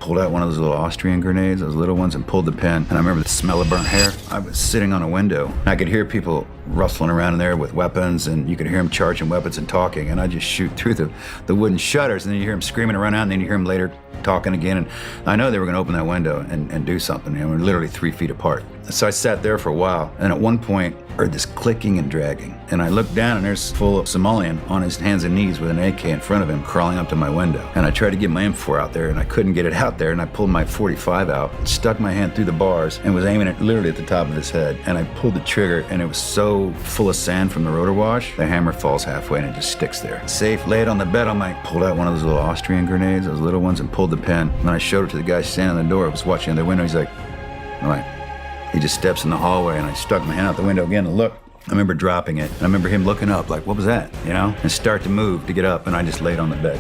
pulled out one of those little Austrian grenades, those little ones, and pulled the pin. And I remember the smell of burnt hair. I was sitting on a window. I could hear people rustling around in there with weapons, and you could hear them charging weapons and talking. And I just shoot through the wooden shutters, and then you hear them screaming and run out, and then you hear them later talking again. And I know they were going to open that window and do something. You know, we're literally 3 feet apart. So I sat there for a while, and at one point, I heard this clicking and dragging. And I looked down, and there's full Somalian on his hands and knees with an AK in front of him, crawling up to my window. And I tried to get my M4 out there, and I couldn't get it out there. And I pulled my 45 out, stuck my hand through the bars, and was aiming it literally at the top of his head. And I pulled the trigger, and it was so full of sand from the rotor wash, the hammer falls halfway, and it just sticks there. Safe, lay it on the bed. I pulled out one of those little Austrian grenades, those little ones, and pulled the pin. And I showed it to the guy standing on the door. I was watching out the window. He's like, all right. He just steps in the hallway, and I stuck my hand out the window again and looked. I remember dropping it. And I remember him looking up like, what was that? You know? And start to move to get up, and I just laid on the bed.